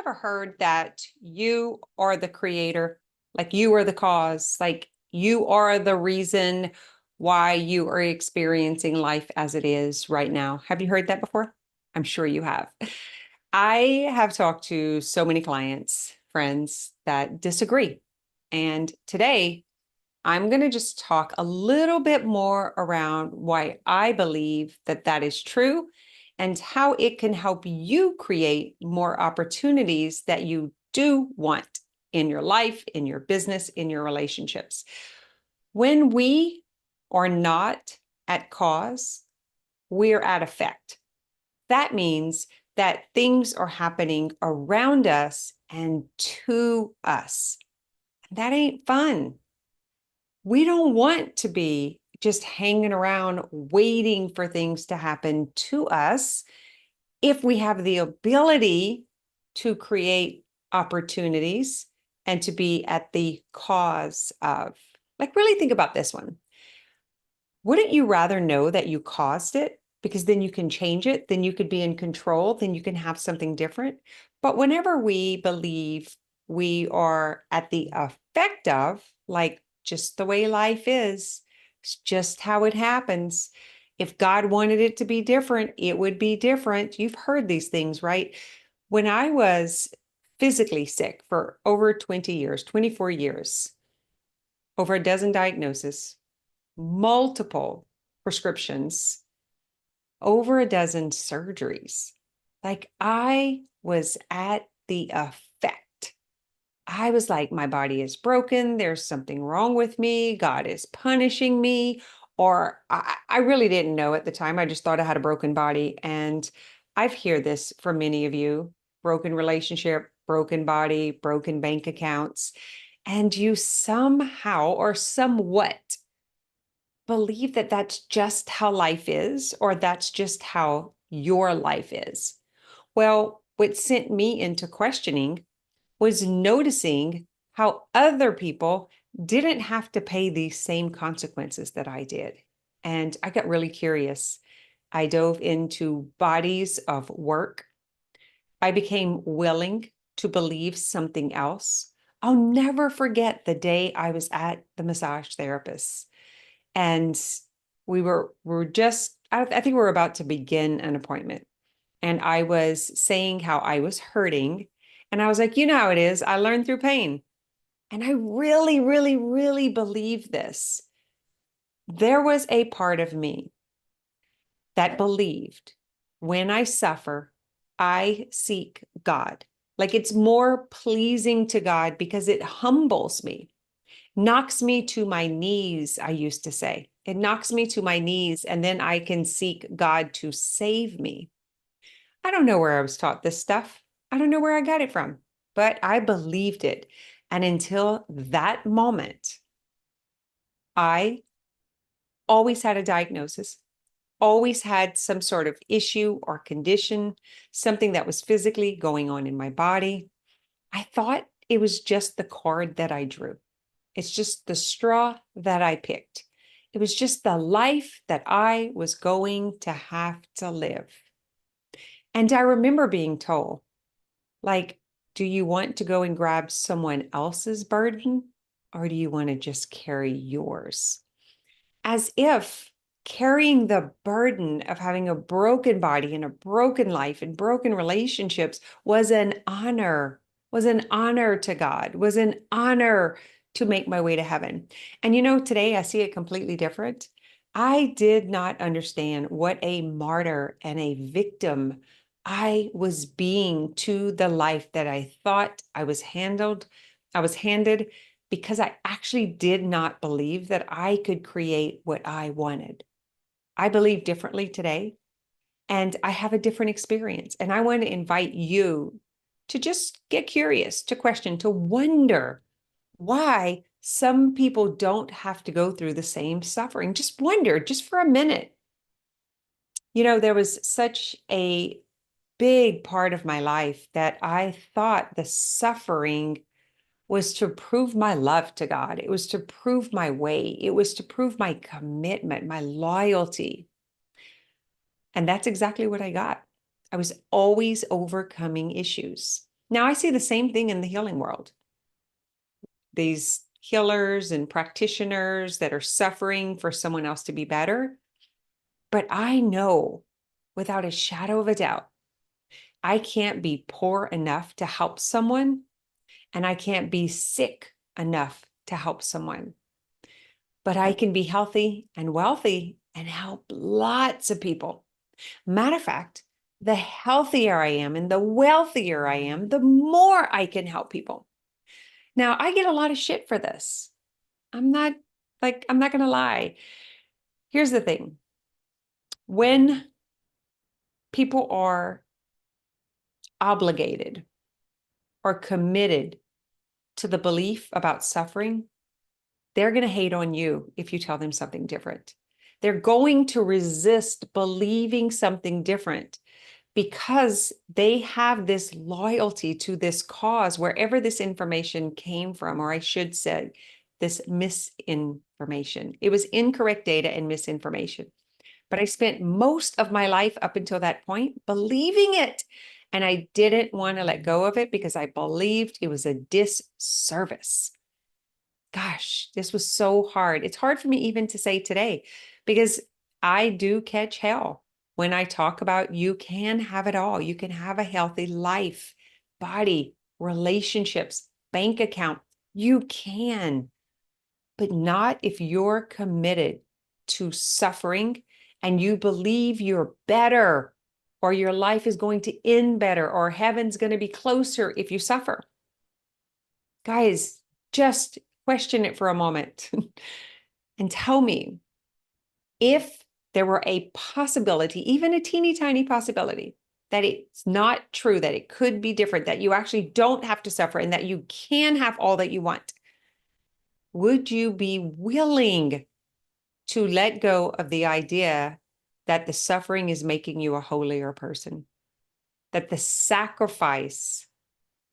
ever heard that you are the creator? Like you are the cause, like you are the reason why you are experiencing life as it is right now. Have you heard that before? I'm sure you have. I have talked to so many clients, friends that disagree. And today I'm going to just talk a little bit more around why I believe that that is true and how it can help you create more opportunities that you do want in your life, in your business, in your relationships. When we are not at cause, we're at effect. That means that things are happening around us and to us. That ain't fun. We don't want to be just hanging around waiting for things to happen to us if we have the ability to create opportunities and to be at the cause of. Like, really think about this one. Wouldn't you rather know that you caused it? Because then you can change it, then you could be in control, then you can have something different. But whenever we believe we are at the effect of, like just the way life is, it's just how it happens. If God wanted it to be different, it would be different. You've heard these things, right? When I was physically sick for over 20 years, 24 years, over a dozen diagnoses, multiple prescriptions, over a dozen surgeries. Like I was at the effect. I was like, my body is broken. There's something wrong with me. God is punishing me. Or I really didn't know at the time. I just thought I had a broken body. And I've heard this from many of you: broken relationship, broken body, broken bank accounts. And you somehow or somewhat believe that that's just how life is, or that's just how your life is. Well, what sent me into questioning was noticing how other people didn't have to pay these same consequences that I did. And I got really curious. I dove into bodies of work. I became willing to believe something else. I'll never forget the day I was at the massage therapist. And we were just, I think we were about to begin an appointment. And I was saying how I was hurting. And I was like, you know how it is. I learned through pain. And I really, really, really believe this. There was a part of me that believed when I suffer, I seek God. Like it's more pleasing to God because it humbles me, knocks me to my knees, I used to say. It knocks me to my knees, and then I can seek God to save me. I don't know where I was taught this stuff. I don't know where I got it from, but I believed it. And until that moment, I always had a diagnosis, always had some sort of issue or condition, something that was physically going on in my body. I thought it was just the card that I drew. It's just the straw that I picked. It was just the life that I was going to have to live. And I remember being told, like, do you want to go and grab someone else's burden, or do you want to just carry yours? As if carrying the burden of having a broken body and a broken life and broken relationships was an honor to God, was an honor to make my way to heaven. And today I see it completely different. I did not understand what a martyr and a victim I was being to the life that I thought I was handed, because I actually did not believe that I could create what I wanted. I believe differently today, and I have a different experience. And I want to invite you to just get curious, to question, to wonder why some people don't have to go through the same suffering. Just wonder, just for a minute. There was such a big part of my life that I thought the suffering was to prove my love to God. It was to prove my way. It was to prove my commitment, my loyalty. And that's exactly what I got. I was always overcoming issues. Now I see the same thing in the healing world. These healers and practitioners that are suffering for someone else to be better. But I know without a shadow of a doubt, I can't be poor enough to help someone, and I can't be sick enough to help someone. But I can be healthy and wealthy and help lots of people. Matter of fact, the healthier I am and the wealthier I am, the more I can help people. Now, I get a lot of shit for this. I'm not going to lie. Here's the thing. When people are obligated or committed to the belief about suffering, they're going to hate on you if you tell them something different. They're going to resist believing something different because they have this loyalty to this cause, wherever this information came from, or I should say, this misinformation. It was incorrect data and misinformation. But I spent most of my life up until that point believing it. And I didn't want to let go of it because I believed it was a disservice. Gosh, this was so hard. It's hard for me even to say today because I do catch hell when I talk about you can have it all. You can have a healthy life, body, relationships, bank account. You can, but not if you're committed to suffering and you believe you're better or your life is going to end better or heaven's going to be closer if you suffer. Guys, just question it for a moment and tell me if there were a possibility, even a teeny tiny possibility, that it's not true, that it could be different, that you actually don't have to suffer and that you can have all that you want. Would you be willing to let go of the idea that the suffering is making you a holier person, that the sacrifice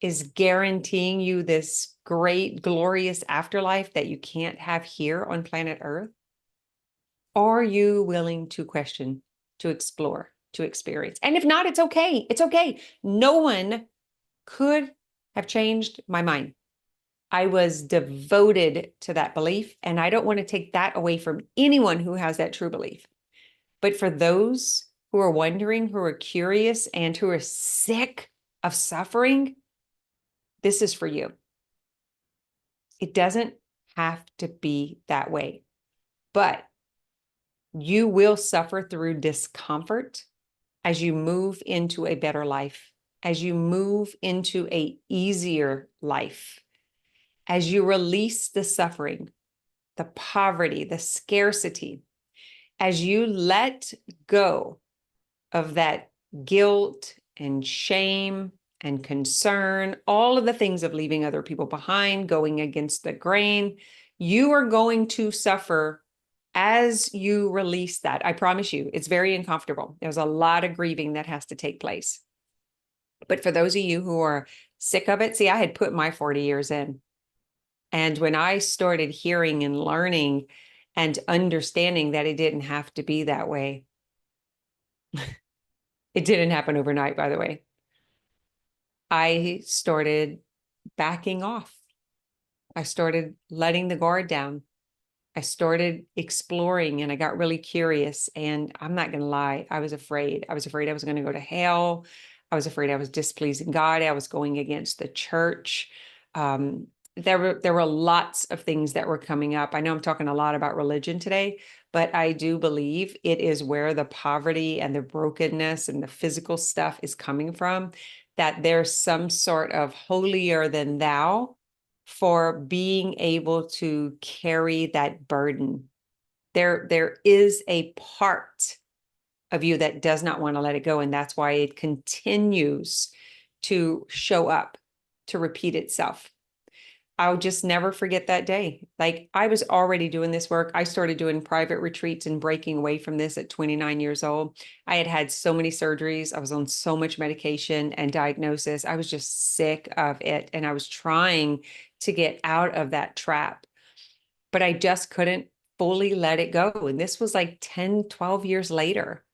is guaranteeing you this great, glorious afterlife that you can't have here on planet Earth? Are you willing to question, to explore, to experience? And if not, it's okay. It's okay. No one could have changed my mind. I was devoted to that belief, and I don't want to take that away from anyone who has that true belief. But for those who are wondering, who are curious, and who are sick of suffering, this is for you. It doesn't have to be that way, but you will suffer through discomfort as you move into a better life, as you move into an easier life, as you release the suffering, the poverty, the scarcity, as you let go of that guilt and shame and concern, all of the things of leaving other people behind, going against the grain, you are going to suffer as you release that. I promise you, it's very uncomfortable. There's a lot of grieving that has to take place. But for those of you who are sick of it, see, I had put my 40 years in. And when I started hearing and learning and understanding that it didn't have to be that way, it didn't happen overnight, by the way. I started backing off. I started letting the guard down. I started exploring and I got really curious. And I'm not going to lie, I was afraid. I was afraid I was going to go to hell. I was afraid I was displeasing God. I was going against the church. There were lots of things that were coming up. I know I'm talking a lot about religion today, but I do believe it is where the poverty and the brokenness and the physical stuff is coming from, that there's some sort of holier than thou for being able to carry that burden. There is a part of you that does not want to let it go, and that's why it continues to show up, to repeat itself. I'll just never forget that day. Like, I was already doing this work. I started doing private retreats and breaking away from this at 29 years old. I had had so many surgeries. I was on so much medication and diagnosis. I was just sick of it. And I was trying to get out of that trap, but I just couldn't fully let it go. And this was like 10, 12 years later.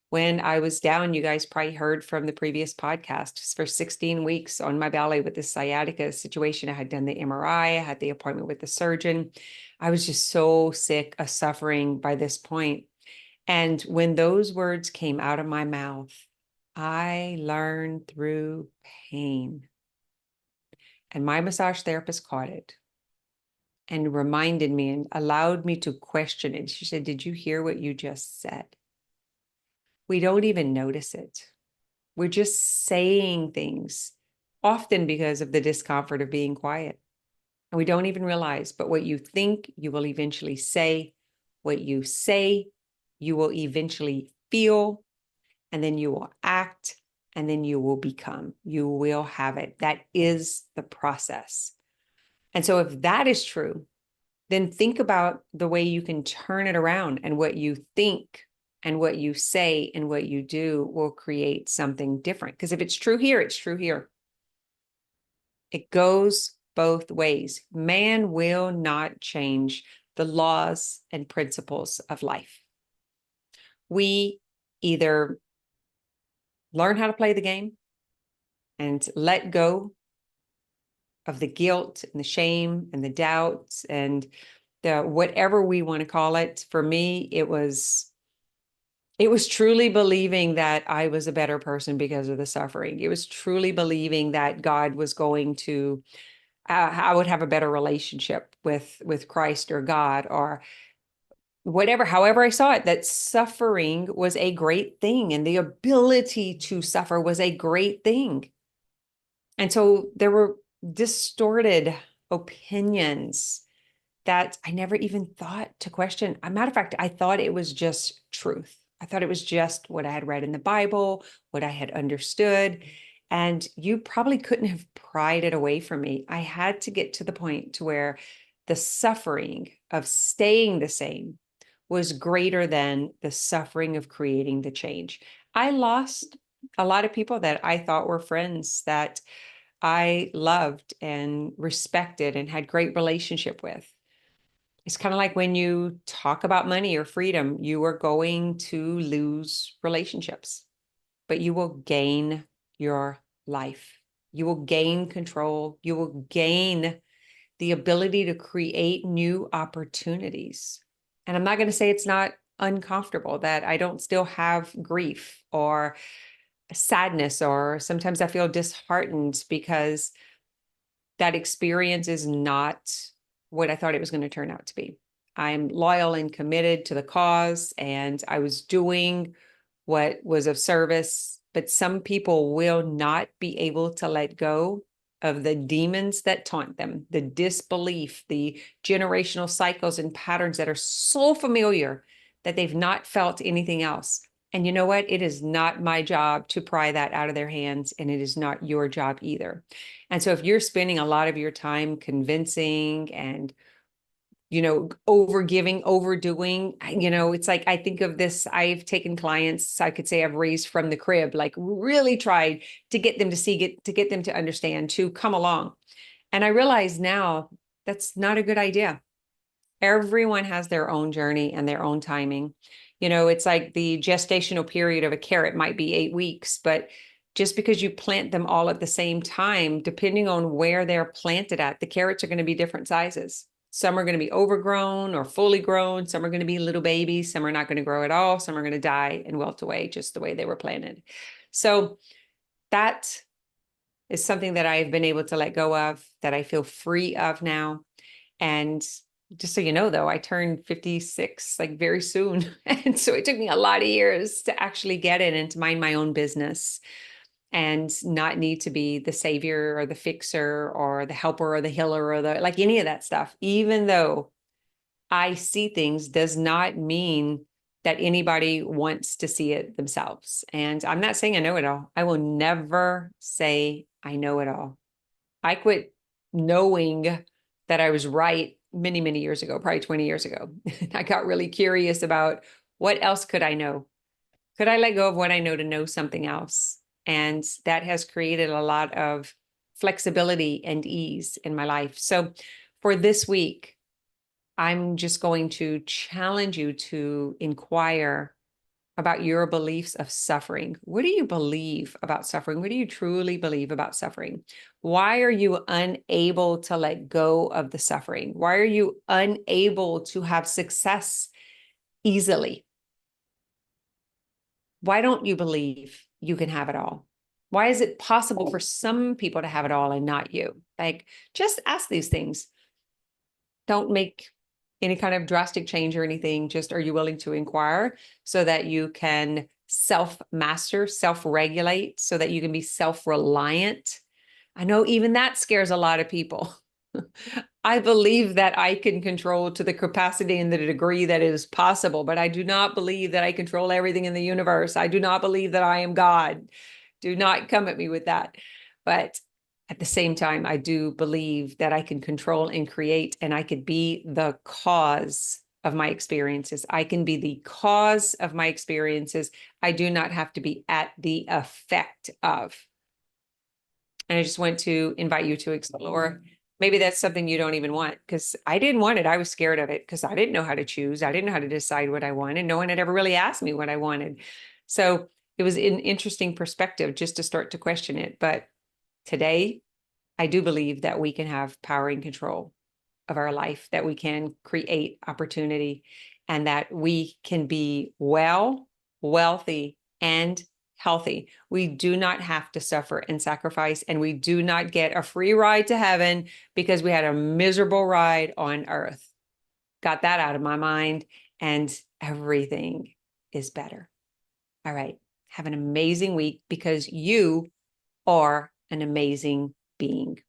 when I was down. You guys probably heard from the previous podcast, for 16 weeks on my belly with this sciatica situation. I had done the MRI, I had the appointment with the surgeon. I was just so sick of suffering by this point. And when those words came out of my mouth, I learned through pain. And my massage therapist caught it and reminded me and allowed me to question it. She said, "Did you hear what you just said?" We don't even notice it. We're just saying things, often because of the discomfort of being quiet. And we don't even realize, but what you think, you will eventually say. What you say, you will eventually feel, and then you will act, and then you will become. You will have it. That is the process. And so if that is true, then think about the way you can turn it around, and what you think and what you say and what you do will create something different. Because if it's true here, it's true here. It goes both ways. Man will not change the laws and principles of life. We either learn how to play the game and let go of the guilt and the shame and the doubts and the whatever we want to call it. For me, it was truly believing that I was a better person because of the suffering. It was truly believing that God was going to, I would have a better relationship with Christ or God or whatever, however I saw it, that suffering was a great thing and the ability to suffer was a great thing. And so there were distorted opinions that I never even thought to question. As a matter of fact, I thought it was just truth. I thought it was just what I had read in the Bible, what I had understood. And you probably couldn't have pried it away from me. I had to get to the point to where the suffering of staying the same was greater than the suffering of creating the change. I lost a lot of people that I thought were friends, that I loved and respected and had great relationship with. It's kind of like when you talk about money or freedom, you are going to lose relationships, but you will gain your life. You will gain control. You will gain the ability to create new opportunities. And I'm not going to say it's not uncomfortable, that I don't still have grief or sadness, or sometimes I feel disheartened because that experience is not what I thought it was going to turn out to be. I'm loyal and committed to the cause, and I was doing what was of service, but some people will not be able to let go of the demons that taunt them, the disbelief, the generational cycles and patterns that are so familiar that they've not felt anything else. And you know what? It is not my job to pry that out of their hands, and it is not your job either. And so if you're spending a lot of your time convincing and overgiving, overdoing, it's like, I think of this, I've taken clients, I could say I've raised from the crib, like really tried to get them to see, to get them to understand, to come along. And I realize now that's not a good idea. Everyone has their own journey and their own timing. It's like the gestational period of a carrot might be 8 weeks, but just because you plant them all at the same time, depending on where they're planted at, the carrots are going to be different sizes. Some are going to be overgrown or fully grown. Some are going to be little babies. Some are not going to grow at all. Some are going to die and wilt away just the way they were planted. So that is something that I've been able to let go of, that I feel free of now. And just so you know, though, I turned 56 like very soon. And so it took me a lot of years to actually get it and to mind my own business and not need to be the savior or the fixer or the helper or the healer or the, like, any of that stuff. Even though I see things, does not mean that anybody wants to see it themselves. And I'm not saying I know it all. I will never say I know it all. I quit knowing that I was right many, many years ago, probably 20 years ago. I got really curious about what else could I know? Could I let go of what I know to know something else? And that has created a lot of flexibility and ease in my life. So for this week, I'm just going to challenge you to inquire about your beliefs of suffering. What do you believe about suffering? What do you truly believe about suffering? Why are you unable to let go of the suffering? Why are you unable to have success easily? Why don't you believe you can have it all? Why is it possible for some people to have it all and not you? Like, just ask these things. Don't make any kind of drastic change or anything. Just, are you willing to inquire so that you can self-master, self-regulate, so that you can be self-reliant? I know even that scares a lot of people. I believe that I can control to the capacity and the degree that is possible, but I do not believe that I control everything in the universe. I do not believe that I am God. Do not come at me with that. But at the same time, I do believe that I can control and create, and I could be the cause of my experiences. I can be the cause of my experiences. I do not have to be at the effect of. And I just want to invite you to explore. Maybe that's something you don't even want, because I didn't want it. I was scared of it because I didn't know how to choose. I didn't know how to decide what I wanted. No one had ever really asked me what I wanted. So it was an interesting perspective just to start to question it. But today, I do believe that we can have power and control of our life, that we can create opportunity, and that we can be well, wealthy, and healthy. We do not have to suffer and sacrifice, and we do not get a free ride to heaven because we had a miserable ride on earth. Got that out of my mind, and everything is better. All right. Have an amazing week, because you are an amazing being.